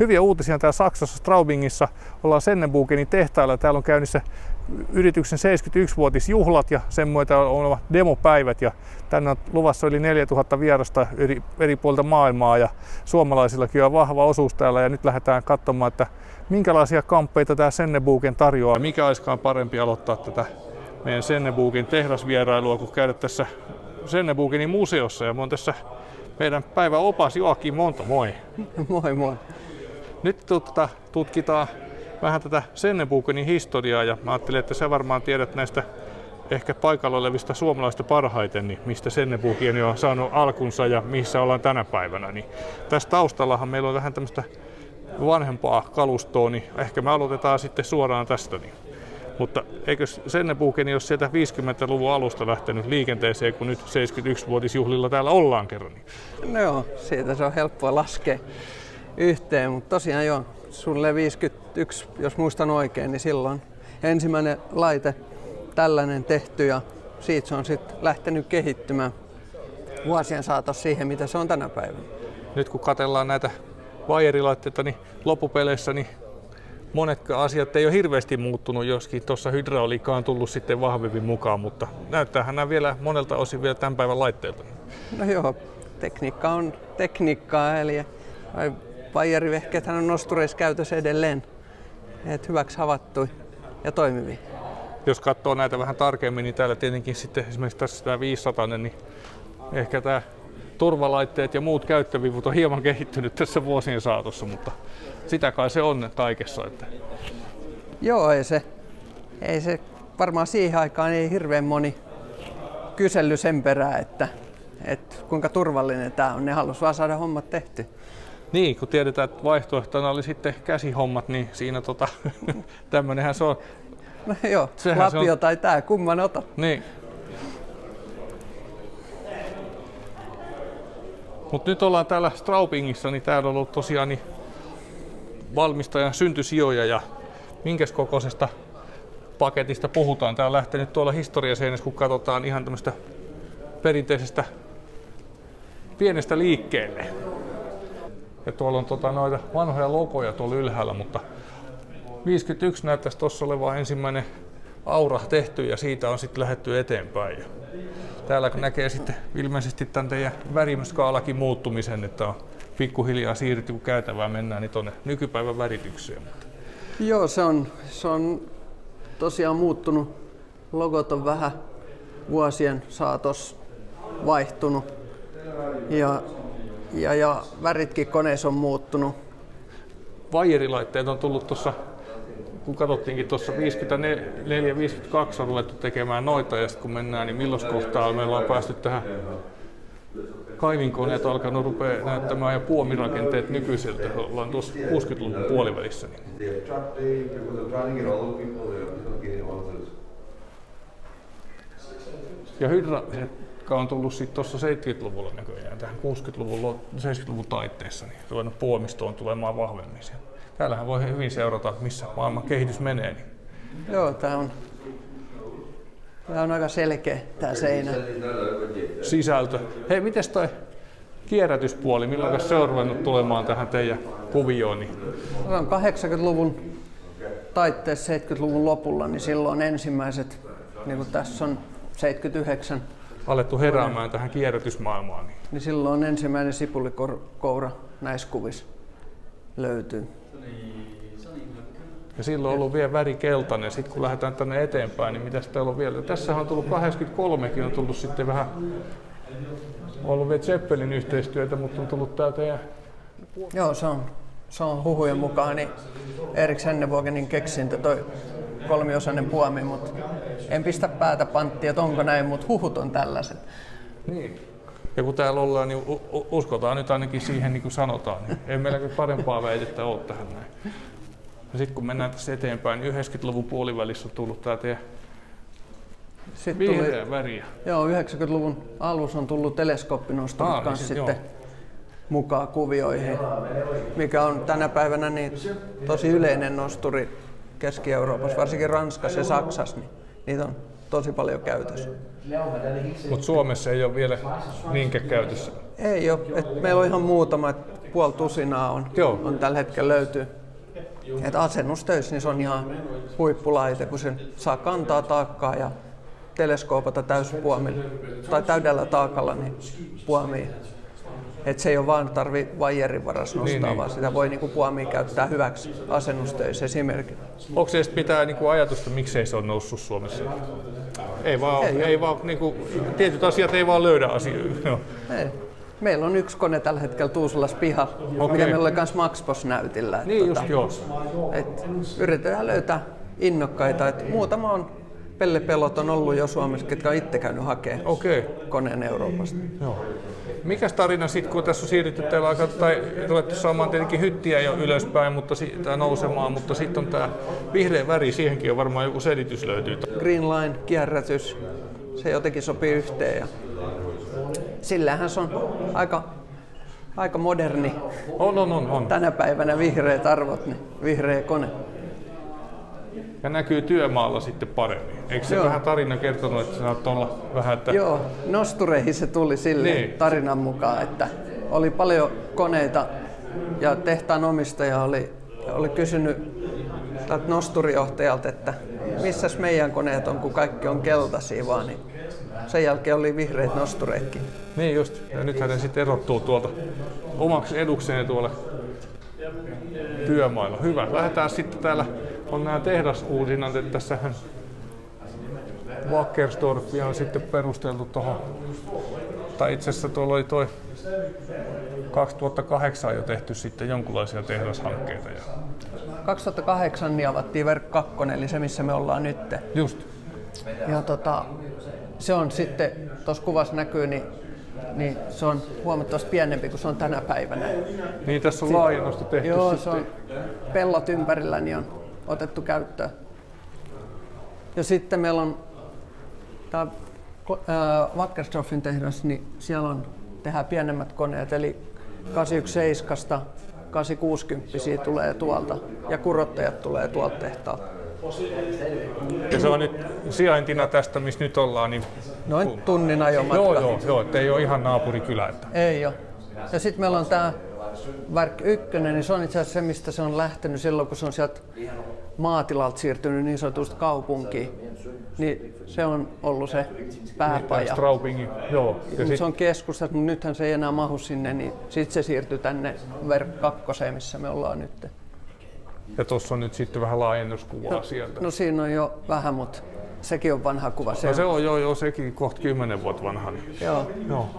hyviä uutisia täällä Saksassa Straubingissa. Ollaan Sennebugenin tehtailla. Täällä on käynnissä yrityksen 71-vuotisjuhlat ja sen myötä on oleva demopäivät. Ja tänne on luvassa yli 4000 vierasta eri puolilta maailmaa ja suomalaisillakin on vahva osuus täällä. Ja nyt lähdetään katsomaan, että minkälaisia kamppeita tämä Sennebugen tarjoaa. Mikä olisikaan parempi aloittaa tätä meidän Sennebugen tehdasvierailua, kun käydä tässä Sennebugenin museossa. Ja mä oon tässä meidän päivän opas Joakim Monto, moi! Moi moi! Nyt tutkitaan vähän tätä Sennebugenin historiaa ja mä ajattelin, että sä varmaan tiedät näistä ehkä paikalla olevista suomalaista parhaiten, niin mistä Sennebugen on saanut alkunsa ja missä ollaan tänä päivänä. Niin tässä taustallahan meillä on vähän tämmöistä vanhempaa kalustoa, niin ehkä me aloitetaan sitten suoraan tästä. Niin. Mutta eikö Sennebugen ole sieltä 50-luvun alusta lähtenyt liikenteeseen, kun nyt 71-vuotisjuhlilla täällä ollaan kerran? Niin? No joo, siitä se on helppoa laskea yhteen, mutta tosiaan joo, sulle 51, jos muistan oikein, niin silloin ensimmäinen laite tällainen tehty ja siitä se on sitten lähtenyt kehittymään vuosien saatossa siihen, mitä se on tänä päivänä. Nyt kun katsellaan näitä vaijerilaitteita, niin loppupeleissä niin monet asiat ei ole hirveästi muuttunut, joskin tuossa hydrauliikka on tullut sitten vahvemmin mukaan, mutta näyttäähän nämä vielä monelta osin vielä tämän päivän laitteilta. No joo, tekniikka on tekniikkaa, eli vaijerivehkeethän on nostureissa käytössä edelleen, et hyväksi havattui ja toimivia. Jos katsoo näitä vähän tarkemmin, niin täällä tietenkin sitten esimerkiksi tässä tämä 500, niin ehkä tämä turvalaitteet ja muut käyttövivut on hieman kehittynyt tässä vuosien saatossa, mutta sitä kai se on kaikessa. Että. Joo, ei se varmaan siihen aikaan ei hirveän moni kysellyt sen perään, että kuinka turvallinen tämä on. Ne halusi vaan saada hommat tehty. Niin, kun tiedetään, että vaihtoehtona oli sitten käsihommat, niin siinä tämmönenhän se on. No joo, lapio tai tää, kumman ota. Niin. Mutta nyt ollaan täällä Straubingissa, niin täällä on ollut tosiaan niin valmistajan syntysijoja ja minkäs kokoisesta paketista puhutaan. Tää on lähtenyt tuolla historiaseinässä, kun katsotaan ihan tämmöistä perinteisestä pienestä liikkeelle. Ja tuolla on noita vanhoja logoja tuolla ylhäällä, mutta 51 näyttäisi tuossa olevan ensimmäinen aura tehty ja siitä on sitten lähdetty eteenpäin. Ja täällä näkee sitten ilmeisesti tämän teidän väriskaalakin muuttumisen, että on pikkuhiljaa siirrytty, kun käytävää mennään, niin tuonne nykypäivän väritykseen. Joo, se on tosiaan muuttunut. Logot on vähän vuosien saatossa vaihtunut ja väritkin koneissa on muuttunut. Vaijerilaitteet on tullut tuossa, kun katsottiinkin tuossa 54-52 on ruvettu tekemään noita ja sitten kun mennään, niin milloin kohtaa meillä on päästy tähän kaivinkoneet on alkanut rupea näyttämään ja puomirakenteet nykyiseltä. Ollaan tuossa 60-luvun puolivälissä. Niin. Ja hydrauliikka on tullut sitten tuossa 70-luvulla näköjään tähän 60-luvun, 70-luvun taitteessa, niin ruvennut puomistoon tulemaan vahvemmin. Täällähän voi hyvin seurata, missä maailman kehitys menee. Niin. Joo, tää on aika selkeä tää seinä. Sisältö. Hei, mites toi kierrätyspuoli, milloin se on ruvennut tulemaan tähän teidän kuvioon? Niin? Se on 80-luvun taitteessa 70-luvun lopulla, niin silloin ensimmäiset, niin kuin tässä on 79. Alettu heräämään tähän kierrätysmaailmaan. Niin silloin ensimmäinen sipulikoura näissä kuvissa löytyy. Ja silloin on ollut vielä väri keltainen. Sitten kun lähdetään tänne eteenpäin, niin mitä täällä on vielä? Tässähän on tullut 83kin, on tullut sitten vähän, on ollut vielä Zeppelin yhteistyötä, mutta on tullut täältä ja... Joo, se on huhujen mukaan niin Erik Sennebugenin keksintö toi kolmiosainen puomi, mutta en pistä päätä panttiin, että onko näin, mutta huhut on tällaiset. Niin. Ja kun täällä ollaan, niin uskotaan nyt ainakin siihen, niin kuin sanotaan. Niin ei meillä parempaa väitettä ole tähän näin. Ja sitten kun mennään tässä eteenpäin, niin 90-luvun puolivälissä on tullut tää teidän vihreä väriä. Joo, 90-luvun alussa on tullut teleskooppinostot kanssa sitten mukaan kuvioihin, mikä on tänä päivänä niin tosi yleinen nosturi Keski-Euroopassa, varsinkin Ranskassa ja Saksassa, niin niitä on tosi paljon käytössä. Mutta Suomessa ei ole vielä niinkään käytössä? Ei ole. Meillä on ihan muutama. puoli tusinaa on tällä hetkellä löytyy. Et asennustöissä niin se on ihan huippulaite, kun sen saa kantaa taakkaa ja teleskoopata täydellä taakalla niin puomia. Et se ei ole vaan tarvi vaijerin varassa nostaa, vaan sitä voi niinku puomia käyttää hyväksi asennustöissä esimerkiksi. Onko se pitää niinku ajatusta, miksei se on noussut Suomessa? Ei vaan niinku, tietyt asiat ei vaan löydä asioita. No. Ei. Meillä on yksi kone tällä hetkellä Tuusulassa piha, mikä meillä oli myös Maxpos-näytillä. Niin just joo. Yritetään löytää innokkaita. Muutama on pellepelot on ollut jo Suomessa, ketkä on itse käynyt hakemaan koneen Euroopasta. Joo. Mikäs tarina sitten, kun tässä on siirrytty teillä aika, tai ruvettu saamaan tietenkin hyttiä jo ylöspäin, mutta nousemaan, mutta sitten on tämä vihreä väri, siihenkin on varmaan joku selitys löytyy. Green Line, kierrätys, se jotenkin sopii yhteen. Ja sillähän se on aika moderni. On. Tänä päivänä vihreät arvot, niin vihreä kone. Ja näkyy työmaalla sitten paremmin. Eikö se vähän tarina kertonut, että saat olla vähän, että... Joo, nostureihin se tuli silleen tarinan mukaan, että oli paljon koneita ja tehtaan omistaja oli kysynyt tältä nosturijohtajalta, että missäs meidän koneet on, kun kaikki on keltaisia vaan, niin sen jälkeen oli vihreät nostureetkin. Niin just, ja nythän ne sitten erottuu tuolta omaksi edukseen tuolle työmailla. Hyvä, lähdetään sitten täällä. On nämä tehdasuusinnat, että tässähän Wackersdorfia on sitten perusteltu tuohon, tai itse asiassa tuolla oli toi 2008 jo tehty sitten jonkinlaisia tehdashankkeita. 2008 niin avattiin Verk 2, eli se missä me ollaan nyt. Just. Ja se on sitten, tuossa kuvassa näkyy, niin se on huomattavasti pienempi kuin se on tänä päivänä. Niin tässä on laajennusta tehty. Joo, sitten. Se on pellot ympärillä niin on otettu käyttöön. Ja sitten meillä on tämä Wackersdorfin tehdas, niin siellä tehdään pienemmät koneet, eli 817 860 tulee tuolta ja kurottajat tulee tuolta tehtaalta. Ja se on nyt sijaintina tästä, missä nyt ollaan. Niin noin tunnin ajomatka. Joo, ettei ole ihan naapurikylä. Että. Ei ole. Ja sitten meillä on tämä Verk 1, niin se on itse asiassa se, mistä se on lähtenyt silloin, kun se on sieltä maatilalta siirtynyt niin sanotusti kaupunkiin. Niin se on ollut se pääpaja. Straubingin, joo. Ja se on keskustassa, mutta nythän se ei enää mahu sinne, niin sitten se siirtyy tänne Verk 2, missä me ollaan nyt. Ja tuossa on nyt sitten vähän laajennuskuvaa sieltä. No siinä on jo vähän, mutta sekin on vanha kuva. Se on joo, sekin kohta 10 vuotta vanha. Niin. Joo.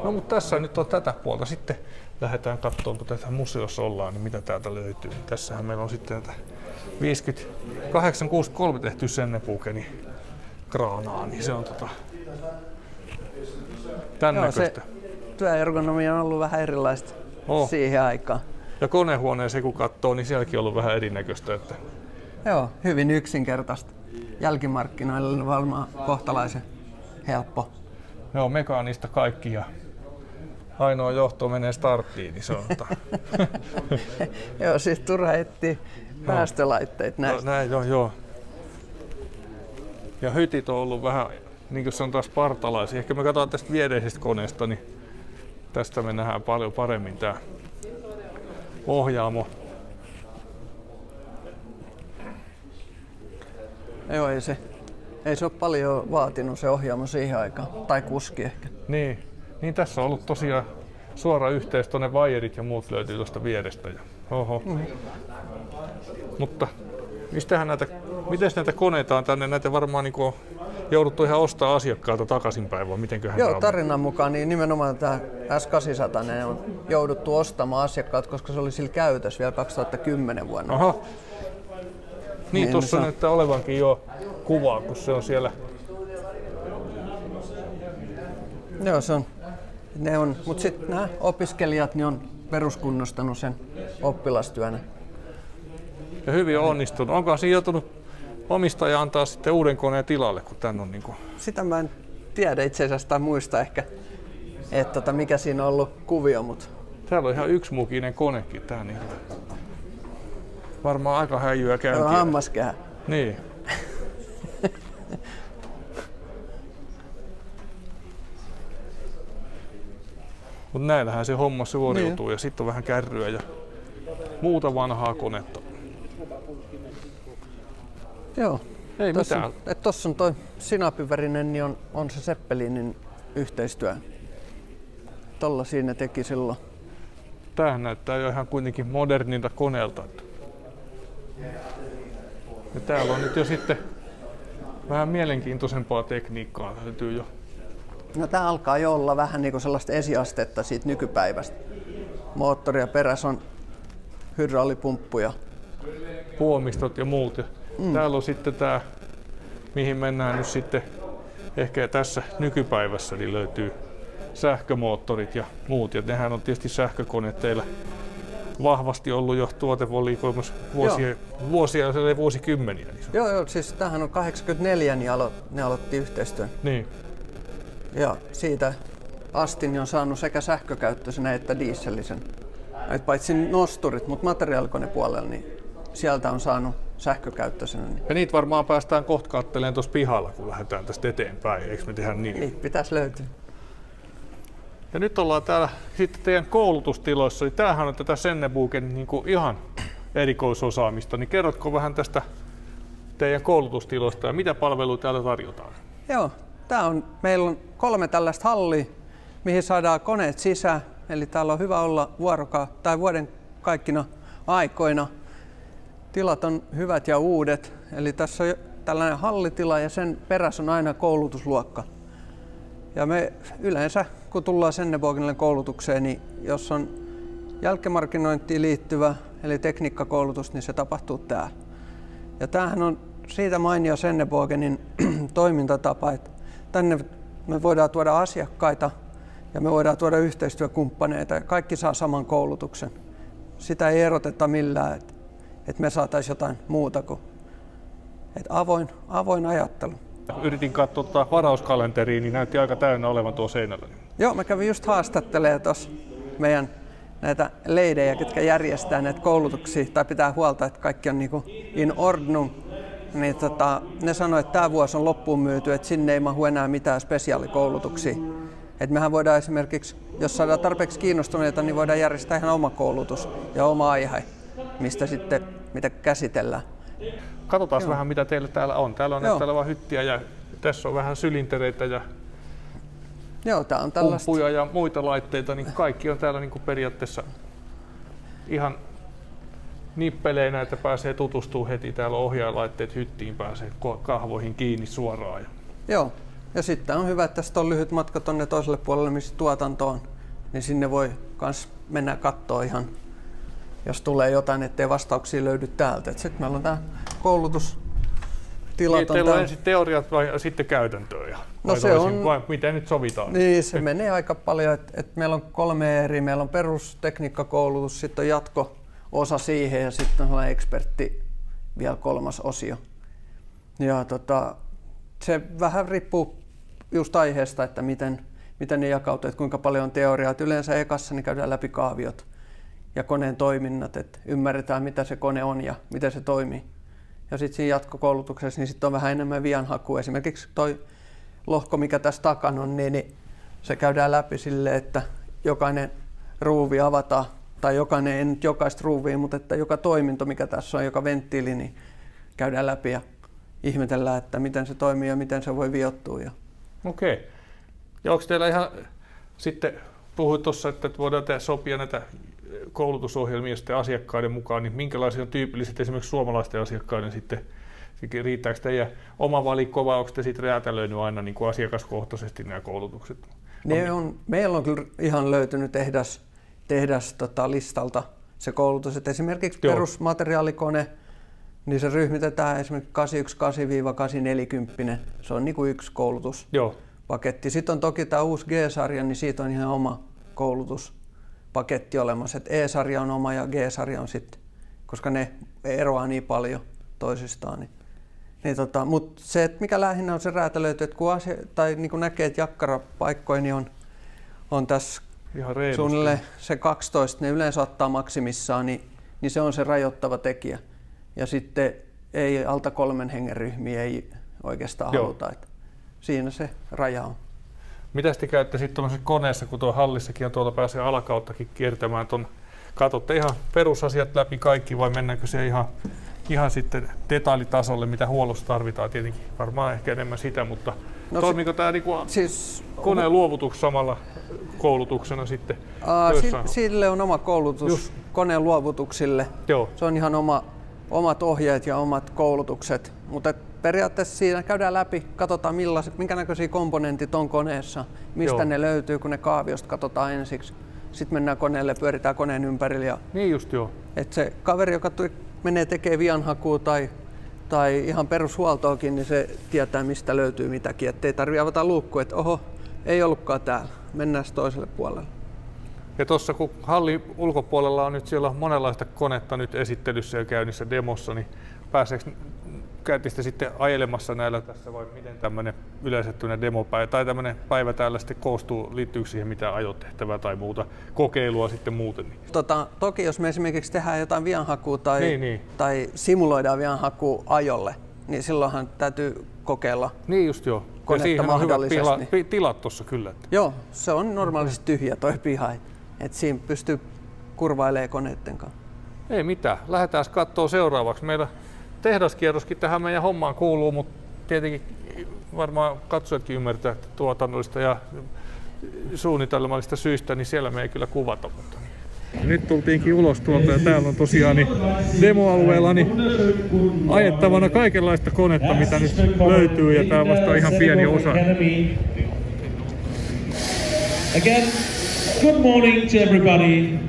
No mutta tässä nyt on tätä puolta. Sitten lähdetään katsomaan, kun tätä museossa ollaan, niin mitä täältä löytyy. Tässähän meillä on sitten tätä 5863 tehty Sennepukeni kraanaa, niin se on tän näköistä. Työergonomia on ollut vähän erilaista siihen aikaan. Ja konehuoneeseen kun katsoo, niin sielläkin on ollut vähän erinäköistä. Että... Joo, hyvin yksinkertaista. Jälkimarkkinoille varmaan kohtalaisen helppo. Joo, mekaanista kaikki ja ainoa johto menee starttiin, niin se on... Joo, siis turha etsiä päästölaitteita näistä. Näin, joo. Ja hytit on ollut vähän, niin kuin se on taas spartalaisia. Ehkä me katsotaan tästä viedeisestä koneesta, niin tästä me nähdään paljon paremmin tää ohjaamo. Joo, ei se ole paljon vaatinut se ohjaamo siihen aikaan, tai kuski ehkä. Niin tässä on ollut tosiaan suora yhteys, tuonne vaijerit ja muut löytyy tuosta vierestä. Oho. Mutta miten näitä koneita on tänne? Näitä varmaan niin on jouduttu ihan ostaa asiakkaalta takaisinpäin, vai mitenköhän? Joo, tarinan mukaan niin nimenomaan tämä S800 on jouduttu ostamaan asiakkaat, koska se oli sillä käytössä vielä 2010 vuonna. Aha. Niin, tuossa näyttää olevankin jo kuvaa, kun se on siellä. Joo, se on. Mutta sitten nämä opiskelijat niin on peruskunnostanut sen oppilastyönä. Ja hyvin onnistunut. Onko siinä joutunut omistaja antaa sitten uuden koneen tilalle, kun tän on niinku... Sitä mä en tiedä itse asiassa tai muista ehkä, että mikä siinä on ollut kuvio, mutta... Täällä on ihan yksmukinen konekin tää niin. Varmaan aika häijyä käyntiä. Joo, hammaskehä. Niin. Mutta Mutta näillähän se homma suoriutuu ja sitten on vähän kärryä ja muuta vanhaa konetta. Joo. Ei mitään. Tuossa on toi sinapivärinen, niin on se Zeppelinin yhteistyö. Tolla siinä teki silloin. Tämähän näyttää jo ihan kuitenkin modernilta koneelta. Ja täällä on nyt jo sitten vähän mielenkiintoisempaa tekniikkaa löytyy jo. No tää alkaa jo olla vähän niinku sellaista esiastetta siitä nykypäivästä. Moottori ja perässä on hydraulipumppuja. Puomistot ja muut. Ja täällä on sitten tää, mihin mennään nyt sitten ehkä tässä nykypäivässä, niin löytyy sähkömoottorit ja muut. Ja nehän on tietysti sähkökoneet teillä vahvasti ollut jo tuotevalikoimassa vuosia ja vuosikymmeniä. Niin joo, siis tämähän on 84, niin ne aloitti yhteistyön. Niin. Ja siitä asti niin on saanut sekä sähkökäyttöisenä että dieselisen. Et paitsi nosturit, mutta materiaalikonepuolella, niin sieltä on saanut sähkökäyttöisenä. Niin. Ja niitä varmaan päästään kohta katselemaan tuossa pihalla, kun lähdetään tästä eteenpäin. Eikö me tehdä niin? Niitä pitäisi löytyä. Ja nyt ollaan täällä sitten teidän koulutustiloissa. Eli tämähän on tätä Sennebuken niin kuin ihan erikoisosaamista. Niin kerrotko vähän tästä teidän koulutustiloista ja mitä palveluita täällä tarjotaan? Joo, meillä on 3 tällaista hallia, mihin saadaan koneet sisään. Eli täällä on hyvä olla vuoden kaikkina aikoina. Tilat on hyvät ja uudet. Eli tässä on tällainen hallitila ja sen perässä on aina koulutusluokka. Ja me yleensä, kun tullaan Sennebogenille koulutukseen, niin jos on jälkimarkkinointiin liittyvä, eli tekniikkakoulutus, niin se tapahtuu täällä. Ja tämähän on siitä mainio Sennebogenin toimintatapa, että tänne me voidaan tuoda asiakkaita ja me voidaan tuoda yhteistyökumppaneita ja kaikki saa saman koulutuksen. Sitä ei eroteta millään, että me saataisiin jotain muuta kuin avoin ajattelu. Yritin katsoa varauskalenteriin, niin näytti aika täynnä olevan tuo seinällä. Joo, mä kävin just haastattelemaan tuossa meidän näitä leidejä, ketkä järjestää näitä koulutuksia tai pitää huolta, että kaikki on niinku in ordnung. Niin ne sanoi, että tämä vuosi on loppuun myyty, että sinne ei mahu enää mitään spesiaalikoulutuksia. Et mehän voidaan esimerkiksi, jos saadaan tarpeeksi kiinnostuneita, niin voidaan järjestää ihan oma koulutus ja oma aihe, mitä käsitellään. Katsotaan vähän, mitä teillä täällä on. Täällä on näyttää olevan hyttiä ja tässä on vähän sylintereitä ja tää on pumppuja ja muita laitteita. Niin kaikki on täällä niin kuin periaatteessa ihan nippeleinä, että pääsee tutustumaan heti. Täällä on ohjaajalaitteet hyttiin, pääsee kahvoihin kiinni suoraan. Joo, ja sitten on hyvä, että tästä on lyhyt matka tuonne toiselle puolelle, missä tuotanto on. Niin sinne voi myös mennä katsoa ihan, jos tulee jotain, ettei vastauksia löydy täältä. Sitten meillä on tämä koulutustilat. Niin, teillä on ensin teoriat vai sitten käytäntöä? No se on, vai miten nyt sovitaan? Niin, se menee aika paljon. Että meillä on 3 eri. Meillä on perustekniikkakoulutus, sitten on jatko-osa siihen ja sitten on sellainen ekspertti vielä 3. osio. Ja se vähän riippuu just aiheesta, että miten ne jakautuu, että kuinka paljon on teoriaa. Et yleensä ekassa niin käydään läpi kaaviot ja koneen toiminnat, että ymmärretään mitä se kone on ja miten se toimii. Ja sitten siinä jatkokoulutuksessa niin sit on vähän enemmän vianhakua. Esimerkiksi toi lohko, mikä tässä takana on, niin se käydään läpi silleen, että jokainen ruuvi avataan, tai ei nyt jokaista ruuvia, mutta että joka toiminto, mikä tässä on, joka venttiili, niin käydään läpi ja ihmetellään, että miten se toimii ja miten se voi viottua. Okei. Ja onko teillä ihan sitten, puhuit tuossa, että voidaan sopia näitä koulutusohjelmia sitten asiakkaiden mukaan, niin minkälaisia on tyypilliset esimerkiksi suomalaisten asiakkaiden sitten, riittääkö teidän oma valikko vai onko te sitten räätälöinyt aina niin kuin asiakaskohtaisesti nämä koulutukset? Meillä on kyllä ihan löytynyt tehdas listalta se koulutus, että esimerkiksi perusmateriaalikone, niin se ryhmitetään esimerkiksi 818-840, se on niin kuin yksi koulutuspaketti. Sitten on toki tämä uusi G-sarja, niin siitä on ihan oma koulutuspaketti olemassa, että E-sarja on oma ja G-sarja on sitten, koska ne eroaa niin paljon toisistaan. Mutta se, että mikä lähinnä on se räätälöity, että kun niin näkee, että jakkarapaikkoja, niin on tässä suunnilleen se 12, ne yleensä ottaa maksimissaan, niin se on se rajoittava tekijä. Ja sitten ei alta 3 hengen ryhmiä ei oikeastaan haluta, että siinä se raja on. Mitä te käytte sitten tuollaisessa koneessa, kun tuo hallissakin on tuolla pääsee alakauttakin kiertämään ton, katsotte ihan perusasiat läpi kaikki vai mennäänkö se ihan sitten detailitasolle, mitä huollossa tarvitaan tietenkin, varmaan ehkä enemmän sitä, mutta toimiiko tämä niinku koneen luovutus samalla koulutuksena sitten? Sille on oma koulutus koneen luovutuksille. Joo. Se on ihan omat ohjeet ja omat koulutukset, mutta periaatteessa siinä käydään läpi, katsotaan minkä näköisiä komponentit on koneessa, mistä ne löytyy, kun ne kaaviosta katsotaan ensiksi. Sitten mennään koneelle, pyöritään koneen ympärillä. Ja niin just joo. Et se kaveri, joka menee tekemään vianhakua tai ihan perushuoltoakin, niin se tietää, mistä löytyy mitäkin. Et ei tarvitse avata luukkua, että oho, ei ollutkaan täällä, mennään toiselle puolelle. Ja tuossa kun hallin ulkopuolella on nyt siellä monenlaista konetta nyt esittelyssä ja käynnissä demossa, niin käytte sitten ajelemassa näillä tässä vai miten tämmöinen yleisettynä demopäivä tai tämmöinen päivä täällä sitten koostuu, liittyykö siihen mitään ajotehtävää tai muuta kokeilua sitten muuten? Niin. Toki jos me esimerkiksi tehdään jotain vianhakua tai simuloidaan vianhakua ajolle, niin silloinhan täytyy kokeilla. Niin just joo. Ja siihen on hyvät tilat tuossa kyllä. Joo, se on normaalisti tyhjä toi piha, että siinä pystyy kurvailemaan koneiden kanssa. Ei mitään, lähdetään katsoa seuraavaksi. Meillä tehdaskierroskin tähän meidän hommaan kuuluu, mutta tietenkin varmaan katsojatkin ymmärtää, että tuotannollista ja suunnitelmallista syistä, niin siellä me ei kyllä kuvata. Mutta nyt tultiinkin ulos tuolta ja täällä on tosiaan demoalueella ajettavana kaikenlaista konetta, mitä nyt löytyy, ja tää on vasta ihan pieni osa. Again, good morning to everybody.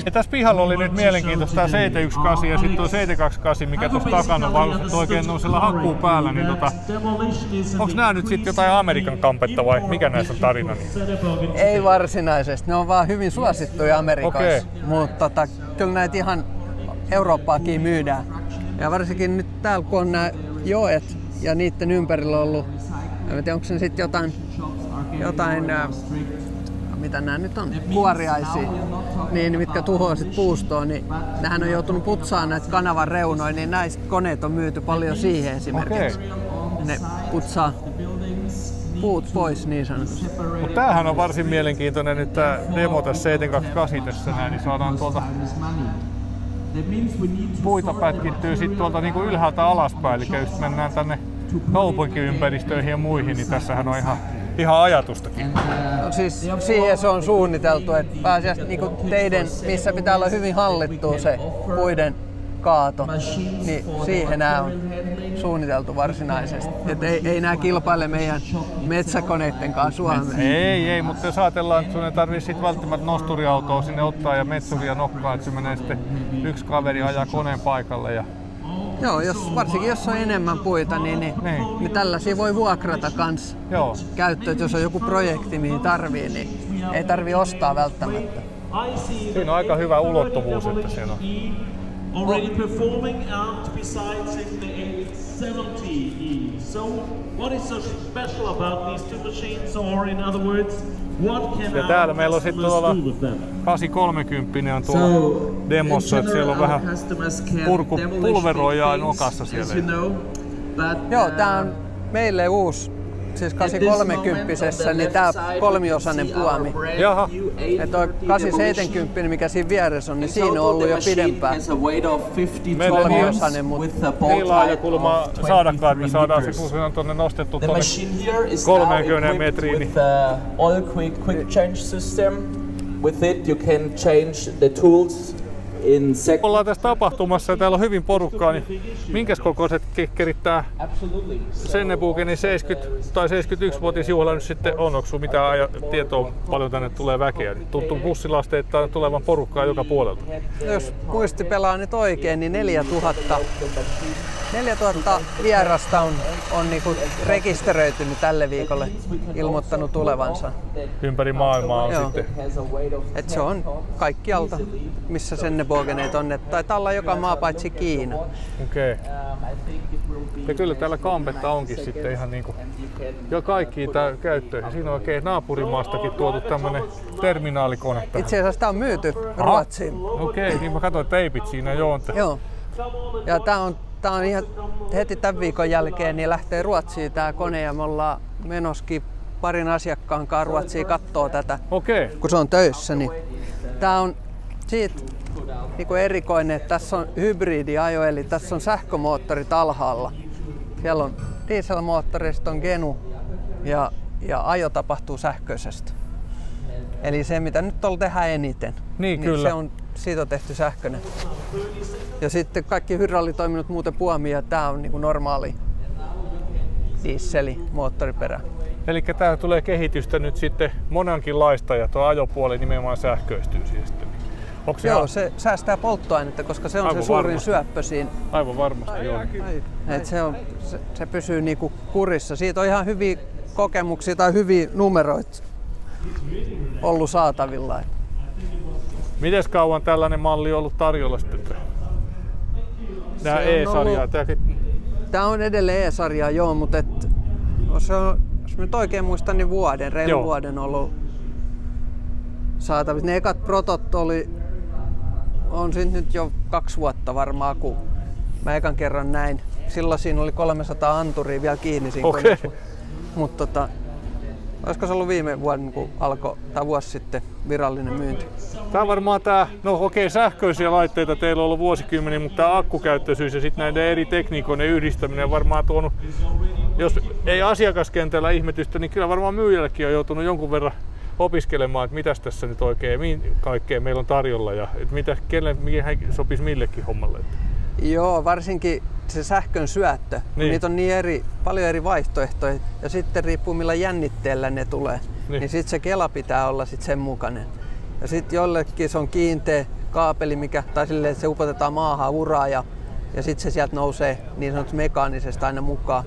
Ja tässä pihalla oli nyt mielenkiintoista tämä 718 ja sitten tuo 728, mikä tuossa takana on valmistettu oikein nousella hakkuu päällä. Niin onko nämä nyt sitten jotain Amerikan kampetta vai mikä näissä on tarina? Ei varsinaisesti, ne on vaan hyvin suosittuja Amerikassa, mutta kyllä näitä ihan Eurooppaakin myydään. Ja varsinkin nyt täällä kun on nämä joet ja niiden ympärillä on ollut, en tiedä onko se sitten jotain mitä nämä nyt on, kuoriaisia, niin, mitkä tuhoaa sit puustoa, niin nehän on joutunut putsaamaan näitä kanavan reunoja, niin näistä koneet on myyty paljon siihen esimerkiksi. Ne putsaa puut pois niin sanotusti. Mutta tämähän on varsin mielenkiintoinen nyt tämä demo tässä 728 tässä näin, niin saadaan tuolta puita pätkittyy sitten tuolta niinku ylhäältä alaspäin, eli just mennään tänne kaupunkiympäristöihin ja muihin, niin tässähän on ihan ajatustakin. No siis siihen se on suunniteltu, että pääasiassa niin teiden, missä pitää olla hyvin hallittua se puiden kaato, niin siihen nämä on suunniteltu varsinaisesti. Et ei nämä kilpaile meidän metsäkoneiden kanssa Suomessa. Ei, mutta jos ajatellaan, että sun ei tarvitse sit välttämättä nosturiautoa sinne ottaa ja metsuria nokkaa, että se menee sitten yksi kaveri ajaa koneen paikalle. Ja joo, varsinkin jos on enemmän puita, niin tällaisia voi vuokrata kans käyttöön. Jos on joku projekti, mihin tarvii, niin ei tarvii ostaa välttämättä. Siinä on aika hyvä ulottuvuus, että siinä on. Already performing out besides in the 870E. So what is so special about these two machines, or in other words, what can ja täällä meillä on sitten tuolla 830 on tuolla demossa, että siellä on vähän pulveroijaa nokassa siellä. Joo, tää on meille uusi. Siis 830, niin tää kolmiosainen puami. Jaha. Ja toi 870, mikä siinä vieressä on, niin siinä on ollut jo pidempään. Kolmiosainen, mutta niin laaja kulma saadakaan, että me saadaan se kun on tuonne nostettu tuonne 30 metriin. Niin. Oil quick change system. With it you can change the tools. Ollaan tässä tapahtumassa ja täällä on hyvin porukkaa, niin minkäs kokoiset kekkerit tää Sennebugenin 70 tai 71-vuotisjuhla nyt sitten on? Onko sulla mitään tietoa, paljon tänne tulee väkeä? Tuntuu bussilasteittain tulevan porukkaa joka puolelta. Jos muisti pelaa nyt oikein, niin 4000 vierasta on niinku rekisteröitynyt tälle viikolle, ilmoittanut tulevansa. Ympäri maailmaa on sitten. Et se on kaikkialta, missä Sennebogeneet on. Et taitaa olla joka maa paitsi Kiina. Okei. Ja kyllä täällä kampetta onkin sitten ihan niinku jo kaikkiin käyttöihin. Siinä on oikein naapurimaastakin tuotu tämmönen terminaalikone. Itse asiassa tää on myyty Ruotsiin. Okei, niin mä katsoin teipit siinä jo. Joo. Ja tää on ihan heti tämän viikon jälkeen niin lähtee Ruotsiin tää kone ja me ollaan menoskin parin asiakkaan kanssa Ruotsia kattoo tätä, Okei. kun se on töissä. Niin tää on siitä niinku erikoinen, että tässä on hybridiajo, eli tässä on sähkömoottorit alhaalla. Siellä on dieselmoottorista, on Genu ja ajo tapahtuu sähköisesti. Eli se, mitä nyt tuolla tehdään eniten, Niin, kyllä. siitä on tehty sähköinen. Ja sitten kaikki hydraulitoiminnot muuten puomia, tää on niinku normaali dieseli moottoriperä. Eli tää tulee kehitystä nyt sitten monenkinlaista ja tuo ajopuoli nimenomaan sähköistyy siis sitten. Onko se Joo, se säästää polttoainetta, koska se on Aivan se suurin varmasti. syöppö siinä. Aivan varmasti, joo. Et se pysyy niinku kurissa. Siitä on ihan hyviä kokemuksia tai hyviä numeroita ollut saatavilla. Mites kauan tällainen malli on ollut tarjolla sitten? Nää Se on E-sarjaa. ollut- Tää on edelleen E-sarjaa, joo, mutta se on, jos mä nyt oikein muistan, niin reilun vuoden ollut saatavissa. Ne ekat protot on siitä nyt jo 2 vuotta varmaan, kun mä ekan kerran näin. Silloin siinä oli 300 anturia vielä kiinni siinä koneessa. Mutta olisiko se ollut viime vuoden, kun alkoi, tai vuosi sitten, virallinen myynti? Tää on varmaan sähköisiä laitteita teillä on ollut vuosikymmeniä, mutta tää akkukäyttöisyys ja sitten näiden eri tekniikoiden yhdistäminen on varmaan tuonut, jos ei asiakaskentällä ihmetystä, niin kyllä varmaan myyjällekin on joutunut jonkun verran opiskelemaan, että mitäs tässä nyt oikein, kaikkea meillä on tarjolla ja että mihin sopisi millekin hommalle. Joo, varsinkin se sähkön syöttö. Niin. Niitä on paljon eri vaihtoehtoja ja sitten riippuu millä jännitteellä ne tulee. Niin sitten se kela pitää olla sit sen mukainen. Ja sitten jollekin se on kiinteä kaapeli, tai silleen, että se upotetaan maahan uraa ja sitten se sieltä nousee niin sanotusti mekaanisesti aina mukaan.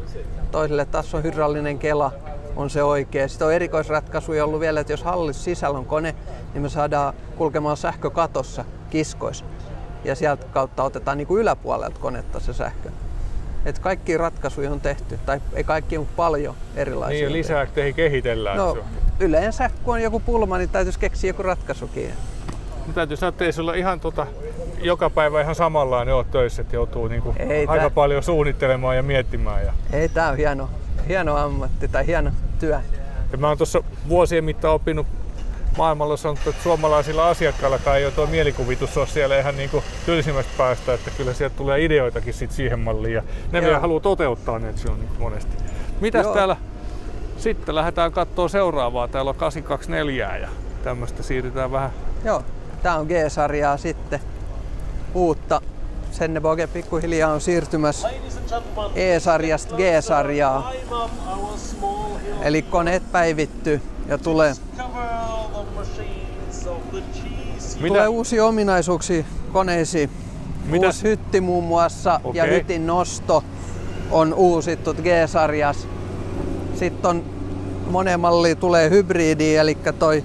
Toiselle taas on hydraulinen kela, on se oikea. Sitten on erikoisratkaisuja ollut vielä, että jos hallissa sisällä on kone, niin me saadaan kulkemaan sähkökatossa kiskoissa. Ja sieltä kautta otetaan niin kuin yläpuolelta konetta se sähkö. Et kaikki ratkaisuja on tehty, tai ei kaikki, mutta paljon erilaisia. Niin, lisää teihin kehitellään. No, yleensä kun on joku pulma, niin täytyisi keksiä joku ratkaisukin. Täytyy sanoa, että ei sulla ihan joka päivä ihan samallaan ole töissä, että joutuu niinku aika paljon suunnittelemaan ja miettimään. Ei, tää on hieno ammatti tai hieno työ. Ja mä oon tuossa vuosien mittaan oppinut maailmalla sanottu, että suomalaisilla asiakkailla ei ole tuo mielikuvitus ole siellä ihan niinku tylsimmästä päästä, että kyllä sieltä tulee ideoitakin sit siihen malliin ja ne vielä haluaa toteuttaa ne, että se on niinku monesti. Mitäs täällä sitten lähdetään katsoa seuraavaa, täällä on 824 ja tämmöstä siirrytään vähän. Joo, tää on G-sarjaa sitten uutta. Senneboge pikkuhiljaa on siirtymässä E-sarjasta G-sarjaa. Eli koneet päivittyy ja tulee uusia ominaisuuksia koneisiin. Uusi hytti muun muassa ja hytin nosto on uusittu G-sarjassa. Sitten on moneen malliin tulee hybridi, eli toi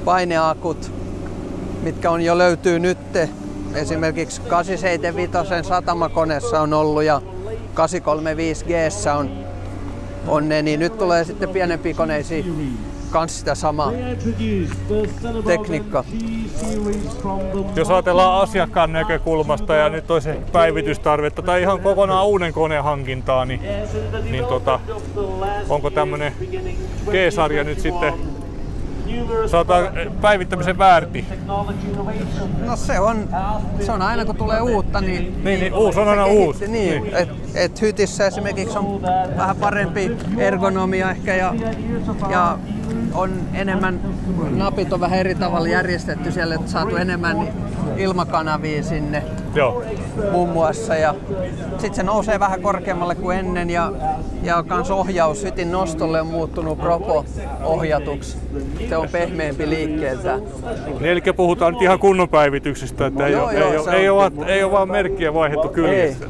paineakut, mitkä on jo löytyy nyt. Esimerkiksi 875 satamakoneessa on ollut ja 835G:ssä on ne, niin nyt tulee sitten pienempiä koneisiin kans sitä samaa tekniikkaa. Jos ajatellaan asiakkaan näkökulmasta ja nyt olisi päivitystarvetta tai ihan kokonaan uuden koneen hankintaa, niin onko tämmönen G-sarja nyt sitten päivittämisen väärti? No se on aina kun tulee uutta, niin uusi on aina uusi. Niin. Et hytissä esimerkiksi on vähän parempi ergonomia ehkä ja on enemmän, napit on vähän eri tavalla järjestetty siellä, että saatu enemmän ilmakanavia sinne. Joo. Muun muassa. Ja sitten se nousee vähän korkeammalle kuin ennen ja kans ohjaus hytin nostolle on muuttunut Propo-ohjatuksi. Se on pehmeämpi liikkeeltä. Eli puhutaan nyt ihan kunnon päivityksestä, että ei ole vaan merkkiä vaihdettu kyljessä.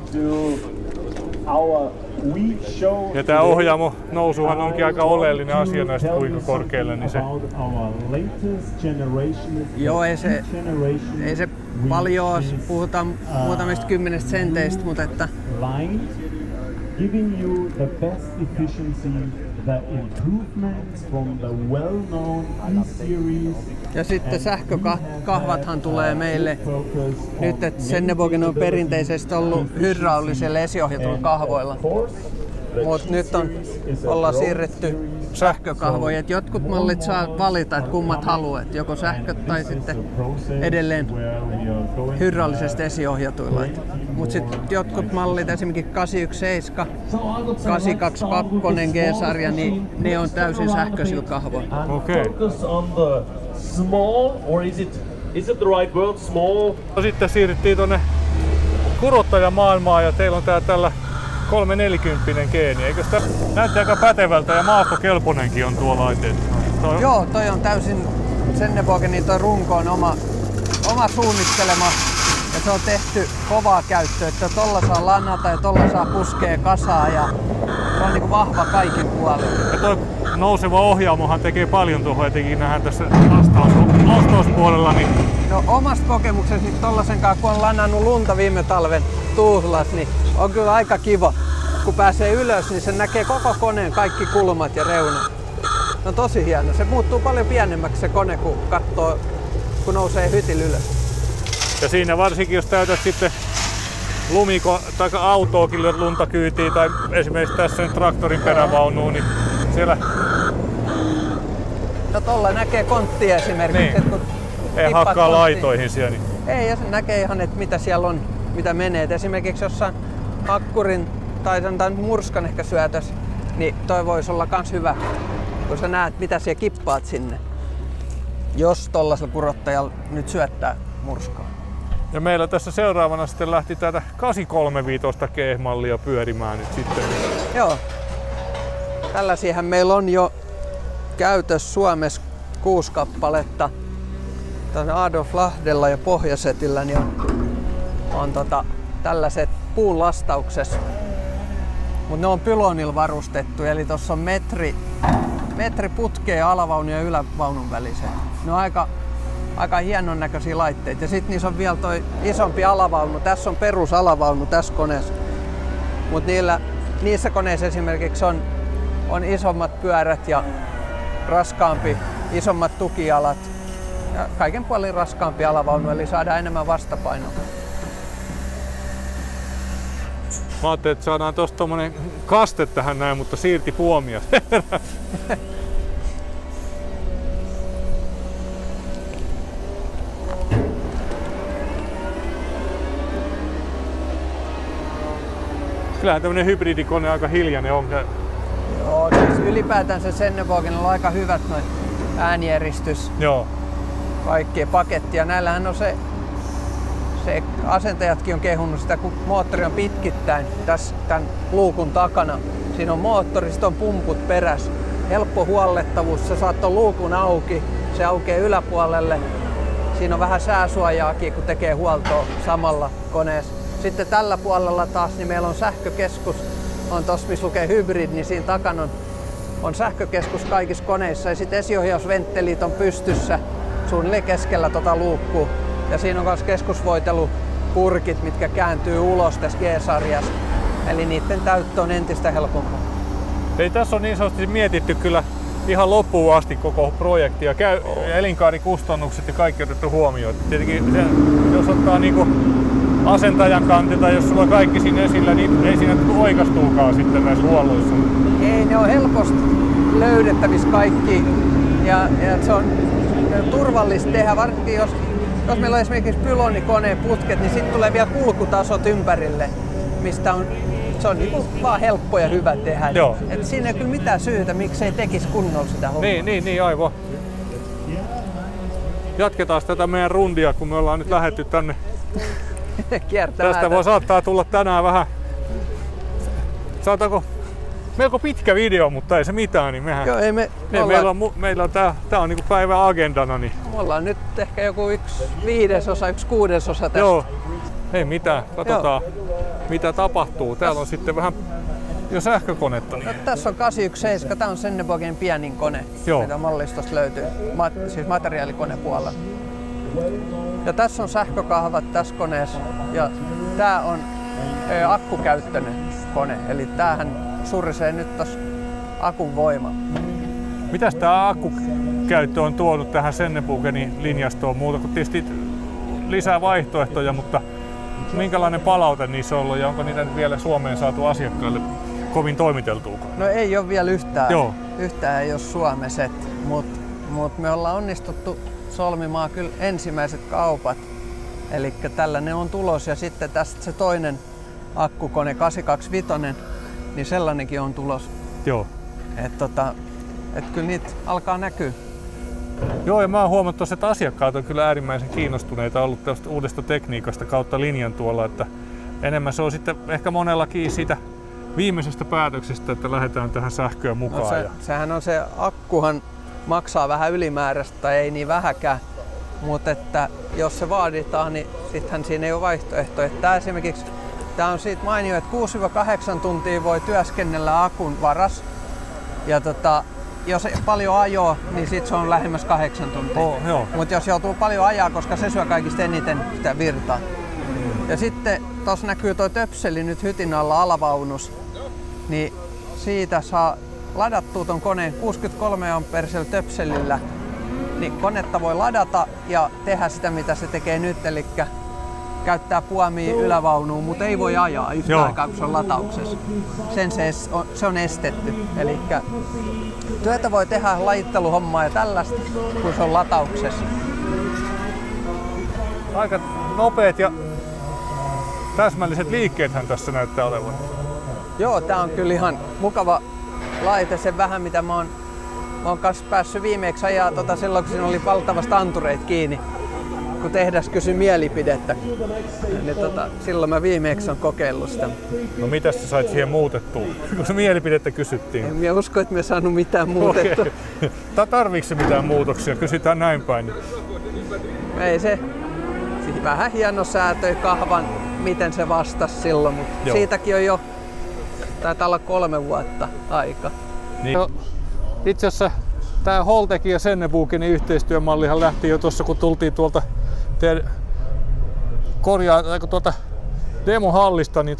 Ja tämä ohjaamo nousuhan onkin aika oleellinen asia näistä kuinka korkealle, niin se... Joo, ei se paljon, puhutaan muutamista 10 senteistä, mutta että... Giving you the best efficiency, the improvements from the well-known E-series. Ja sitten sähkökahvathan tulee meille nyt, että Sennebogen on perinteisesti ollut hydraulisella esiohjatuilla kahvoilla. Mutta nyt ollaan siirretty sähkökahvoja. Et jotkut mallit saa valita, että kummat haluat, joko sähköt tai sitten edelleen hydraulisesti esiohjatuilla. Mutta sitten jotkut mallit, esimerkiksi 817, 822 G-sarja, niin ne on täysin sähköisillä kahvoilla. Okei. Is it the right word, small? Sitten siirryttiin tuonne kurottajamaailmaan ja teillä on tällä 340 geeni. Eikö sitä näyttää aika pätevältä ja maastokelponenkin on tuo laite? Joo, toi on täysin Sennebogenin toi runko on oma suunnittelema ja se on tehty kovaa käyttöä, että tolla saa lannata ja tolla saa puskea kasaa ja se on niinku vahva kaikin puolin. Ja toi nouseva ohjaamohan tekee paljon tuohon, etenkin nähdään tässä lastauspuolella. Niin... No omasta kokemuksesta niin tollasen kanssa, kun on lannannut lunta viime talven Tuusulas, niin on kyllä aika kiva. Kun pääsee ylös, niin se näkee koko koneen kaikki kulmat ja reunat. No tosi hieno. Se muuttuu paljon pienemmäksi se kone, kun katsoo, kun nousee hytillä ylös. Ja siinä varsinkin, jos täytät sitten tai autoakin lyöt lunta kyytiin tai esimerkiksi tässä nyt traktorin perävaunuun, niin siellä... No tolla näkee konttia esimerkiksi. Niin. Kun ei hakkaa laitoihin siellä. Niin... Ei, ja se näkee ihan, että mitä siellä on, mitä menee. Et esimerkiksi jossain akkurin tai sanotaan murskan ehkä syötös, niin toi voisi olla kans hyvä, kun sä näet, mitä siellä kippaat sinne. Jos tollasella kurottajalla nyt syöttää murskaa. Ja meillä tässä seuraavana sitten lähti tätä 835 G-mallia pyörimään nyt sitten. Joo. Tällaisiahan meillä on jo käytössä Suomessa 6 kappaletta. Tuossa Adolf Lahdella ja Pohjasetillä niin on tällaiset puun lastauksessa. Mutta ne on pylonilla varustettu, eli tuossa on metri putkea alavaunun ja ylävaunun väliset. Ne on aika hienon näköisiä laitteita. Ja sitten niissä on vielä toi isompi alavaunu. Tässä on perusalavaunu tässä koneessa. Mutta niissä koneissa esimerkiksi on isommat pyörät ja raskaampi, isommat tukijalat. Ja kaiken puolin raskaampi alavaunu, eli saadaan enemmän vastapainoa. Mä ajattelin, että saadaan tosta tommonen kaste tähän näin, mutta siirti puomia. Kyllähän tämmönen hybridikone aika hiljainen on. Joo, siis ylipäätään se Sennebogenilla on aika hyvät noin äänieristys. Joo. Kaikkea pakettia. Näillähän on se asentajatkin on kehunut sitä, kun moottori on pitkittäin tässä tämän luukun takana. Siinä on moottori, sitten on pumput perässä. Helppo huollettavuus, sä saat ton luukun auki, se aukeaa yläpuolelle. Siinä on vähän sääsuojaakin, kun tekee huoltoa samalla koneessa. Sitten tällä puolella taas niin meillä on sähkökeskus, on tossa missä lukee hybrid, niin siinä takana on sähkökeskus kaikissa koneissa. Ja sitten esiohjausventtilit on pystyssä suunnilleen keskellä luukkua. Ja siinä on myös keskusvoitelupurkit, mitkä kääntyy ulos tässä G-sarjasta. Eli niiden täyttö on entistä helpompaa. Ei tässä on niin sanotusti mietitty kyllä ihan loppuun asti koko projekti ja elinkaarikustannukset ja kaikki otettu huomioon. Tietenkin se, jos ottaa niinku asentajan kantilta, jos sulla on kaikki siinä esillä, niin ei siinä oikastuukaan sitten näissä huolloissa. Ei, ne on helposti löydettävissä kaikki ja se on turvallista tehdä, varsinkin jos meillä on esimerkiksi pylonikoneen putket, niin sitten tulee vielä kulkutasot ympärille, mistä se on niinku vaan helppo ja hyvä tehdä. Et siinä ei kyllä mitään syytä, miksei tekisi kunnolla sitä hommaa. Niin, aivan. Jatketaan tätä meidän rundia, kun me ollaan nyt lähdetty tänne. Tästä voi saattaa tulla tänään vähän, saataanko melko pitkä video, mutta ei se mitään, niin mehän... Joo, meillä on tää on niinku päivän agendana. Niin. Me ollaan nyt ehkä joku 1/5, 1/6 tästä. Joo, ei mitään, katsotaan mitä tapahtuu. Täällä on sitten vähän jo sähkökonetta. Niin. No, tässä on 817, tää on Sennebogenin pienin kone, mitä mallistosta löytyy, siis materiaalikonepuolella. Ja tässä on sähkökahvat tässä koneessa ja tää on akkukäyttöinen kone, eli tämähän surisee nyt tossa akun voima. Mitäs tää akkukäyttö on tuonut tähän Sennebogenin linjastoon muuta kuin tietysti lisää vaihtoehtoja, mutta minkälainen palaute niissä on ollut ja onko niitä nyt vielä Suomeen saatu asiakkaille? kovin toimiteltuukaan. No ei ole vielä yhtään. Joo. Yhtään ei ole Suomessa, mutta me ollaan onnistuttu solmimaan kyllä ensimmäiset kaupat. Eli tällainen on tulos ja sitten tästä se toinen akkukone 825, niin sellainenkin on tulos. Joo. Et kyllä niitä alkaa näkyä. Joo, ja mä oon huomannut, että asiakkaat on kyllä äärimmäisen kiinnostuneita ollut tästä uudesta tekniikasta kautta linjan tuolla, että enemmän se on sitten ehkä monellakin siitä viimeisestä päätöksestä, että lähdetään tähän sähköön mukaan. No sehän on se akkuhan maksaa vähän ylimääräistä tai ei niin vähäkään, mutta että jos se vaaditaan, niin sittenhän siinä ei ole vaihtoehtoja. Tämä on siitä mainio, että 6-8 tuntia voi työskennellä akun varas. Ja jos ei paljon ajoa, niin sit se on lähemmäs 8 tuntia. Mutta jos joutuu paljon ajaa, koska se syö kaikista eniten sitä virtaa. Ja sitten tuossa näkyy tuo töpseli nyt hytin alla alavaunus. Niin siitä saa ladattua ton koneen 63 ampeerisellä töpselillä. Niin konetta voi ladata ja tehdä sitä mitä se tekee nyt, eli käyttää puomia ylävaunuun, mutta ei voi ajaa yhtä aikaa, kun se on latauksessa. Se on estetty. Eli työtä voi tehdä lajitteluhommaa ja tällaista, kun se on latauksessa. Aika nopeat ja täsmälliset liikkeethän tässä näyttää olevan. Joo, tää on kyllä ihan mukava laite. Sen vähän mitä mä oon kanssa päässyt viimeksi ajaa silloin, kun siinä oli valtavasti antureita kiinni. Kun tehdas kysyi mielipidettä, niin silloin mä viimeksi on kokeillut sitä. No mitäs sä sait siihen muutettua, kun se mielipidettä kysyttiin? En mä usko, että mä saanut mitään muutettua. Tarviiko se mitään muutoksia? Kysytään näin päin. Ei se. Vähän hienosäätöi kahvan, miten se vastasi silloin, mutta siitäkin on jo, taitaa olla 3 vuotta aika. Niin. Itse asiassa tämä Holtekin ja Sennebukenin yhteistyömallihan lähti jo tuossa, kun tultiin tuolta demohallista, niin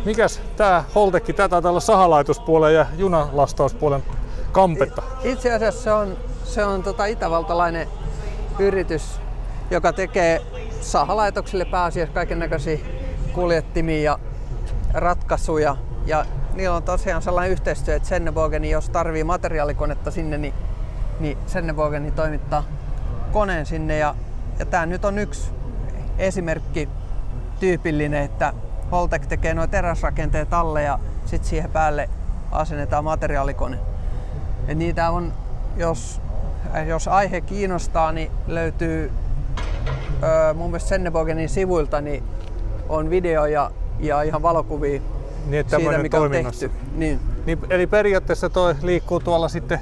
mikäs tää Holtekki, tää taitaa olla sahalaitospuolen ja junalastauspuolen kampetta? Itse asiassa se on itävaltalainen yritys, joka tekee sahalaitoksille pääasiassa kaikennäköisiä kuljettimia ja ratkaisuja. Ja niillä on tosiaan sellainen yhteistyö, että Sennebogeni, jos tarvii materiaalikonetta sinne, niin Sennebogeni toimittaa koneen sinne. Ja tää nyt on yksi esimerkki tyypillinen, että Holtec tekee nuo teräsrakenteet alle ja sitten siihen päälle asennetaan materiaalikone. Ja niitä on, jos aihe kiinnostaa, niin löytyy mun mielestä Sennebogenin sivuilta niin on video ja ihan valokuvia niin, siitä, mikä on tehty. Niin, eli periaatteessa toi liikkuu tuolla sitten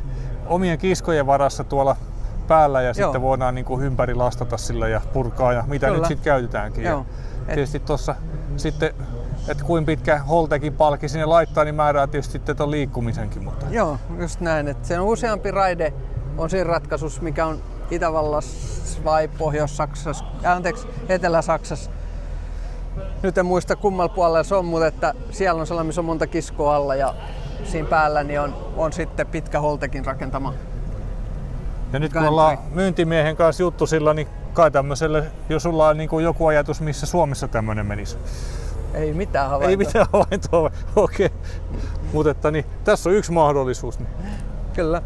omien kiskojen varassa tuolla päällä ja sitten voidaan niin kuin ympäri lastata sillä ja purkaa ja mitä nyt sitten käytetäänkin. Ja tietysti tuossa sitten, että kuinka pitkä Holtecin palkki sinne laittaa, niin määrää tietysti sitten tuon liikkumisenkin. Mutta. Joo, just näin. Että se on useampi raide on siinä ratkaisussa, mikä on Itävallassa vai Pohjois-Saksassa, Etelä-Saksassa. Nyt en muista kummalla puolella se on, mutta että siellä on sellainen, missä on monta kiskoa alla ja siinä päällä niin on sitten pitkä Holtecin rakentama. Ja nyt kun ollaan myyntimiehen kanssa juttu sillä, niin kai tämmöiselle, jos sulla on niin kuin joku ajatus, missä Suomessa tämmöinen menisi? Ei mitään havaintoa. Ei mitään havaintoa, okei. Mutta että niin, tässä on yksi mahdollisuus. Niin. Kyllä.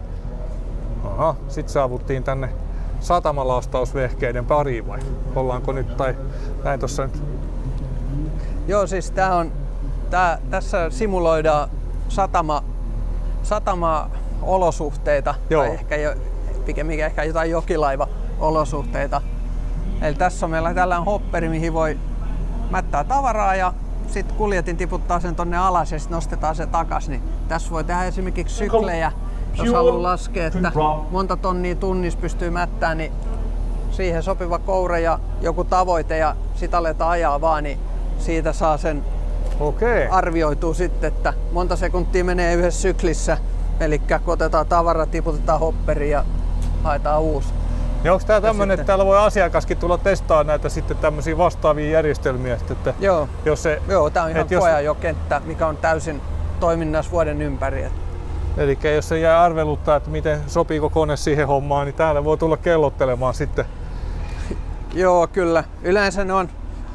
Aha, sitten saavuttiin tänne satamalastausvehkeiden pariin vai ollaanko nyt tai näin tossa nyt? Joo, siis tässä simuloidaan satama-olosuhteita, tai pikemminkin ehkä jotain jokilaiva-olosuhteita. Eli tässä on meillä tällainen hopperi, mihin voi mättää tavaraa ja sitten kuljetin tiputtaa sen tonne alas ja sitten nostetaan se takas. Niin tässä voi tehdä esimerkiksi syklejä, jos haluaa laskea, että monta tonnia tunnissa pystyy mättämään, niin siihen sopiva koure ja joku tavoite ja sit aletaan ajaa vaan, niin siitä saa sen arvioitua sitten, että monta sekuntia menee yhdessä syklissä. Eli kun otetaan tavara, tiputetaan hopperi ja haetaan uusi. Ja onko tää tämmönen, että täällä voi asiakaskin tulla testaamaan näitä sitten tämmöisiä vastaavia järjestelmiä? Että joo, tää on ihan koeajokenttä, mikä on täysin toiminnassa vuoden ympäri. Eli jos se jää arveluttaa, että miten sopiiko kone siihen hommaan, niin täällä voi tulla kellottelemaan sitten. Joo, kyllä. Yleensä ne on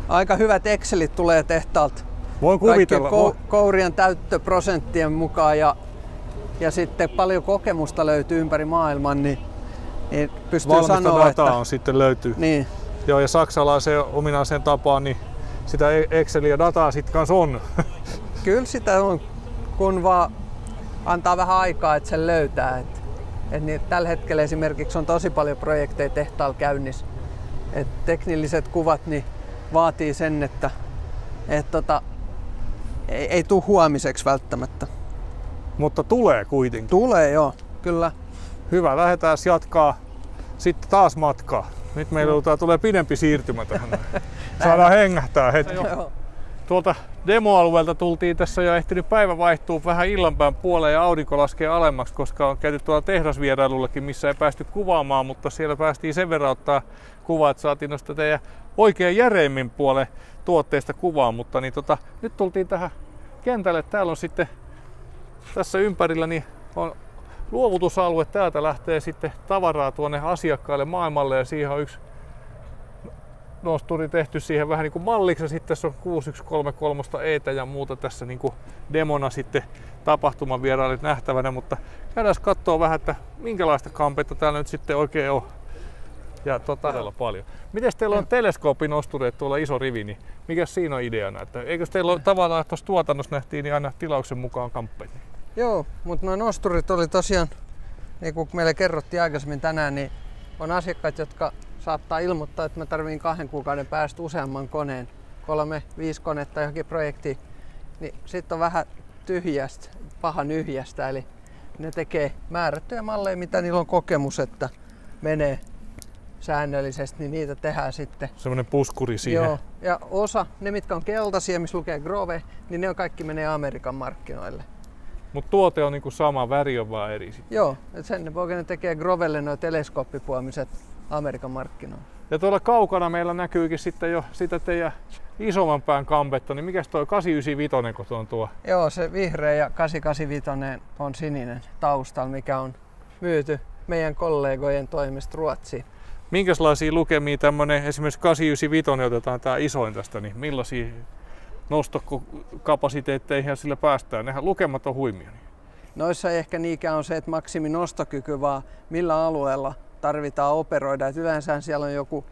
aika hyvät Excelit tulee tehtaalta. Voin kuvitella. Kourien täyttöprosenttien mukaan ja sitten paljon kokemusta löytyy ympäri maailman, niin pystyy sanoa, että on sitten löytyy. Niin. Joo, ja saksalaisen ominaiseen tapaan niin sitä Excelia dataa sitten kanssa on. Kyllä sitä on, kun vaan antaa vähän aikaa, että sen löytää. Niin tällä hetkellä esimerkiksi on tosi paljon projekteja tehtaalla käynnissä. Teknilliset kuvat niin vaatii sen, että ei tule huomiseksi välttämättä. Mutta tulee kuitenkin. Tulee, joo, kyllä. Hyvä, lähdetään jatkaa sitten taas matkaa. Nyt meillä tulee pidempi siirtymä tähän. Saadaan hengähtää hetki. Tuolta demoalueelta tultiin tässä ja ehtinyt päivä vaihtuu vähän illanpään puoleen ja aurinko laskee alemmaksi, koska on käyty tuolla tehdasvierailullakin, missä ei päästy kuvaamaan, mutta siellä päästiin sen verran ottaa kuvaa, että saatiin noista teidän oikein järeimmin puolen tuotteista kuvaa, mutta niin nyt tultiin tähän kentälle. Täällä on sitten tässä ympärillä niin on luovutusalue. Täältä lähtee sitten tavaraa tuonne asiakkaille maailmalle ja siihen on yksi nosturi tehty siihen vähän niin kuin malliksi ja sitten tässä on 6133 etä ja muuta tässä niin kuin demona sitten tapahtuman vierailit nähtävänä, mutta käydään katsoa vähän, että minkälaista kampetta täällä nyt sitten oikein on. Ja todella paljon. Miten teillä on teleskooppinostureet tuolla iso rivi, niin mikä siinä on ideana? Että eikö teillä ole tavallaan tuossa tuotannossa nähtiin niin aina tilauksen mukaan kamppeita? Joo, mutta nuo nosturit oli tosiaan, niin kuin meille kerrottiin aikaisemmin tänään, niin on asiakkaat, jotka saattaa ilmoittaa, että mä tarviin 2 kuukauden päästä useamman koneen, 3-5 konetta johonkin projektiin, niin sitten on vähän tyhjästä, paha nyhjästä, eli ne tekee määrättyjä malleja, mitä niillä on kokemus, että menee säännöllisesti, niin niitä tehdään sitten. Semmoinen puskuri siihen. Joo, ja osa, ne mitkä on keltaisia, missä lukee Grove, niin ne on kaikki menee Amerikan markkinoille. Mutta tuote on niinku sama, väri on vaan eri sitten. Joo, että sen ne tekee Grovelle nuo teleskooppipuomiset Amerikan markkinoille. Ja tuolla kaukana meillä näkyykin sitten jo sitä teidän isomman pään kampetta, niin mikäs toi 895, kun on tuo? Joo, se vihreä ja 885 on sininen taustalla, mikä on myyty meidän kollegojen toimesta Ruotsiin. Minkälaisia lukemia tämmönen esimerkiksi 895 otetaan tää isoin tästä, niin millaisia nostokapasiteetteihin sillä päästään? Nehän lukemat on huimia. Noissa ei ehkä niinkään on se, että maksiminostokyky, vaan millä alueella tarvitaan operoida. Et yleensä siellä on joku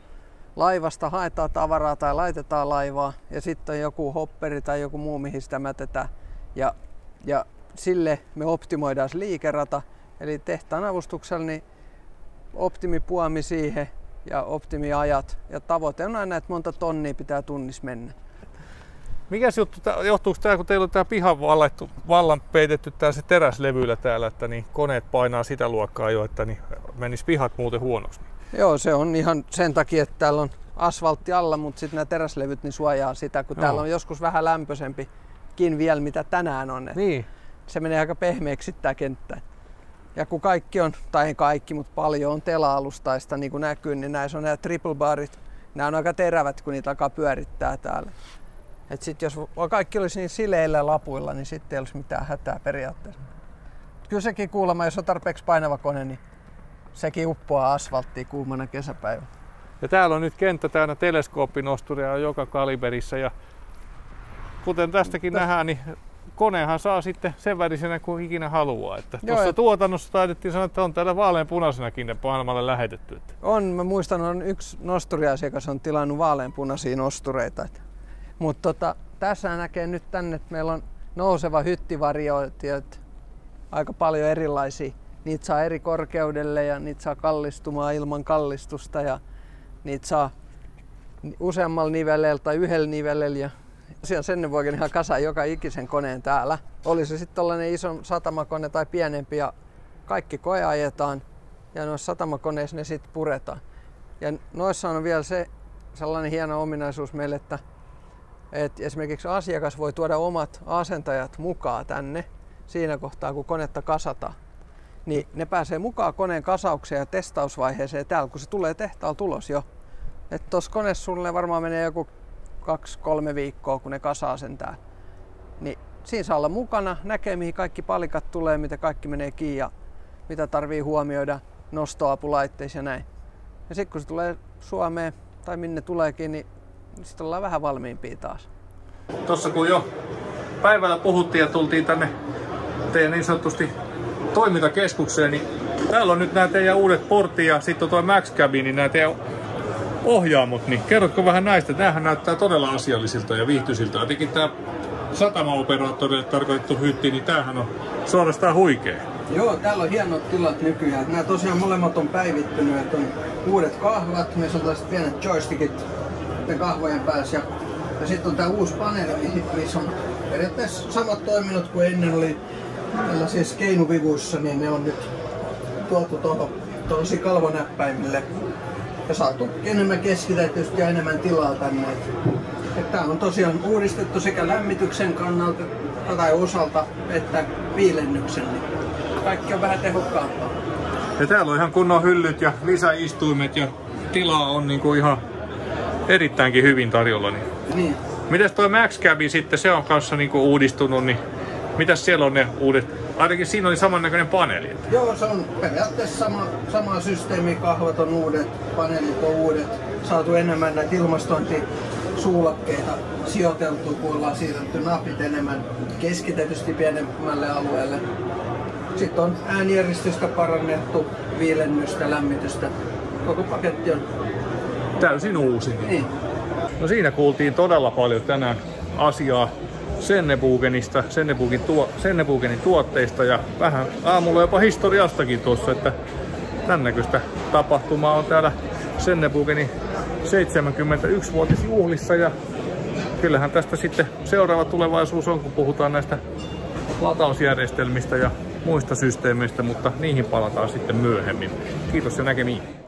laivasta haetaan tavaraa tai laitetaan laivaa ja sitten on joku hopperi tai joku muu, mihin sitä mätetään. Ja sille me optimoidaan se liikerata. Eli tehtaan avustuksella niin optimipuomi siihen ja optimiajat. Ja tavoite on aina, että monta tonnia pitää tunnissa mennä. Mikäs juttu, johtuuko tämä, kun teillä on tämä pihan vallan peitetty se teräslevyllä täällä, että niin koneet painaa sitä luokkaa jo, että niin menis pihat muuten huonoksi? Joo, se on ihan sen takia, että täällä on asfaltti alla, mutta sitten nämä teräslevyt niin suojaa sitä, kun täällä on joskus vähän lämpöisempikin vielä, mitä tänään on. Niin. Se menee aika pehmeäksi tämä kenttä. Ja kun kaikki on, tai ei kaikki, mutta paljon on tela-alustaista, niin kuin näkyy, niin näissä on nämä triple barit. Nämä on aika terävät, kun niitä alkaa pyörittää täällä. Et sit jos kaikki olisi niin sileillä lapuilla, niin sitten ei olisi mitään hätää periaatteessa. Kyllä sekin kuulemma, jos on tarpeeksi painava kone, niin sekin uppoaa asfalttiin kuumana kesäpäivänä. Ja täällä on nyt kenttä täynnä teleskooppinosturia joka kaliberissa. Ja kuten tästäkin nähdään, niin konehan saa sitten sen värisenä kuin ikinä haluaa. Tuossa tuotannossa taidettiin sanoa, että on täällä vaaleanpunaisenakin ne maailmalle lähetetty. On, mä muistan, on yksi nosturiasiakas on tilannut vaaleanpunaisia nostureita. Mutta tässä näkee nyt tänne, että meillä on nouseva hyttivariointi, aika paljon erilaisia. Niitä saa eri korkeudelle ja niitä saa kallistumaan ilman kallistusta ja niitä saa useammalla nivelellä tai yhdellä nivelellä. Ja sen voi ihan kasaan joka ikisen koneen täällä. Oli se sitten tollainen iso satamakone tai pienempi ja kaikki koeajetaan ja noissa satamakoneissa ne sitten puretaan. Ja noissa on vielä sellainen hieno ominaisuus meille, että esimerkiksi asiakas voi tuoda omat asentajat mukaan tänne siinä kohtaa, kun konetta kasataan. Niin ne pääsee mukaan koneen kasaukseen ja testausvaiheeseen täällä, kun se tulee tehtaalla tulos jo. Että tuossa koneessa sulle varmaan menee joku 2-3 viikkoa, kun ne kasaa sen täällä. Niin siinä saa olla mukana, näkee mihin kaikki palikat tulee, mitä kaikki menee kiinni ja mitä tarvii huomioida nostoapulaitteissa ja näin. Ja sitten kun se tulee Suomeen tai minne tuleekin, niin sitten ollaan vähän valmiimpia taas. Tuossa kun jo päivällä puhuttiin ja tultiin tänne teidän niin sanotusti toimintakeskukseen, niin täällä on nyt nämä teidän uudet portti ja sitten on tuo Max Cabin, niin nämä teidän ohjaamot, niin kerrotko vähän näistä? Nämähän näyttää todella asiallisilta ja viihtyisiltä. Jotenkin tämä satamaoperaattorille tarkoitettu hytti, niin tämähän on suorastaan huikea. Joo, täällä on hienot tilat nykyään. Nämä tosiaan molemmat on päivittynyt, että on uudet kahvat, missä on tällaiset pienet joystickit kahvojen päässä. Ja sitten on tää uusi paneeli, missä on periaatteessa samat toiminnot kuin ennen oli tällaisissa keinuvivuissa, niin ne on nyt tuotu tuollaisiin kalvonäppäimille ja saatu enemmän keskitettystä ja enemmän tilaa tänne. Tää on tosiaan uudistettu sekä lämmityksen kannalta tai osalta että viilennyksen. Kaikki on vähän tehokkaampaa. Ja täällä on ihan kunnon hyllyt ja lisäistuimet ja tilaa on niinku ihan erittäinkin hyvin tarjolla. Niin. Mitäs toi Max Cabin sitten, se on kanssa niinku uudistunut, niin mitäs siellä on ne uudet? Ainakin siinä oli samannäköinen paneeli. Joo, se on periaatteessa sama systeemi, kahvat on uudet, paneelit on uudet, saatu enemmän näitä ilmastointisuulakkeita sijoiteltua, kun ollaan siirretty napit enemmän keskitetysti pienemmälle alueelle. Sitten on äänijärjestystä parannettu, viilennystä, lämmitystä. Koko paketti on täysin uusi. Niin. No siinä kuultiin todella paljon tänään asiaa Sennebugenista, Sennebugenin tuotteista ja vähän aamulla jopa historiastakin tuossa, että tämän näköistä tapahtumaa on täällä Sennebugenin 71-vuotisjuhlissa ja kyllähän tästä sitten seuraava tulevaisuus on, kun puhutaan näistä latausjärjestelmistä ja muista systeemeistä, mutta niihin palataan sitten myöhemmin. Kiitos ja näkemiin.